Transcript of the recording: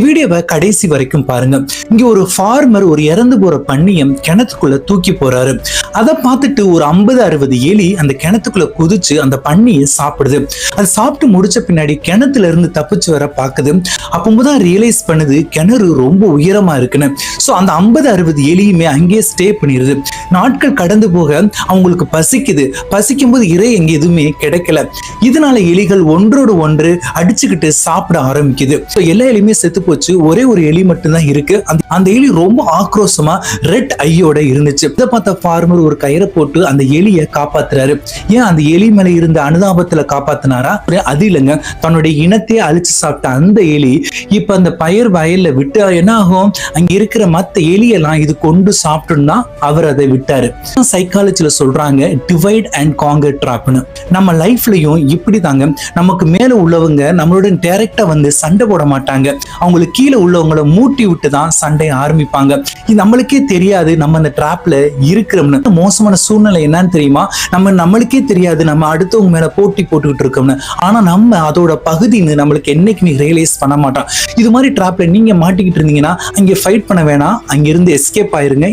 வீடியோவை கடைசி வரைக்கும் பாருங்க. இங்க ஒரு ஃபார்மர் ஒரு இறந்து போற பன்னியம் கிணத்துக்குள்ள தூக்கி போறாரு. அதை பார்த்துட்டு ஒரு 50-60 எலி அந்த கிணத்துக்குள்ள குதிச்சு அந்த பன்னியை சாப்பிடுது. அது சாப்பிட்டு முடிச்ச பின்னாடி கிணத்துல இருந்து தப்பிச்சு வர பாக்குது. அப்போதான் ரியலைஸ் பண்ணுது கிணறு ரொம்ப உயரமா இருக்குன்னு. சோ அந்த 50-60 எலியுமே அங்கேயே ஸ்டே பண்ணிடுது. நாட்கள் கடந்து போக அவங்களுக்கு பசிக்கும் போது இறை எங்க எதுவுமே கிடைக்கல. இதனால எலிகள் ஒன்றோடு ஒன்று அடிச்சுக்கிட்டு சாப்பிட ஆரம்பிக்குது. எல்லா எலியுமே செத்து போச்சு. ஒரே ஒரு எலி மட்டும்தான் இருக்கு. அந்த எலி ரொம்ப ஆக்ரோஷமா ரெட் ஐயோட இருந்துச்சு. இதை பார்த்த ஃபார்மர் ஒரு கயிறை போட்டு அந்த எலியை காப்பாத்துறாரு. ஏன் அந்த எலி மேல இருந்த அனுதாபத்துல காப்பாத்தினாரா? அது இல்லைங்க, தன்னுடைய இனத்தையே அழிச்சு சாப்பிட்ட அந்த எலி இப்ப அந்த பயிர் வயல்ல விட்டு என்ன ஆகும், அங்க இருக்கிற மத்த எலியெல்லாம் இது கொண்டு சாப்பிட்டுன்னா அவர் அதை விட்டாரு. சைக்காலஜில சொல்றாங்க டிவைட் அண்ட் காங்கர் ட்ராப்னு. நம்ம லைஃப்லயும் இப்படி தாங்க, நமக்கு மேல உள்ளவங்க நம்மளுடன் டைரக்டா வந்து சண்டை போட மாட்டாங்க. அவங்களுக்கு கீழே உள்ளவங்களை மூட்டி விட்டு தான் சண்டை ஆரம்பிப்பாங்க. இது நம்மளுக்கே தெரியாது நம்ம அந்த ட்ராப்ல இருக்கிறோம்னு. மோசமான சூழ்நிலை என்னன்னு தெரியுமா? நம்மளுக்கே தெரியாது நம்ம அடுத்தவங்க மேல போட்டி போட்டுக்கிட்டு இருக்கோம்னு. ஆனா நம்ம அதோட பகுதின்னு நம்மளுக்கு என்னைக்குமே ரியலைஸ் பண்ண மாட்டோம். இது மாதிரி ட்ராப்ல நீங்க மாட்டிக்கிட்டு இருந்தீங்கன்னா அங்கே ஃபைட் பண்ண வேணாம், அங்கிருந்து எஸ்கேப் ஆயிருங்க.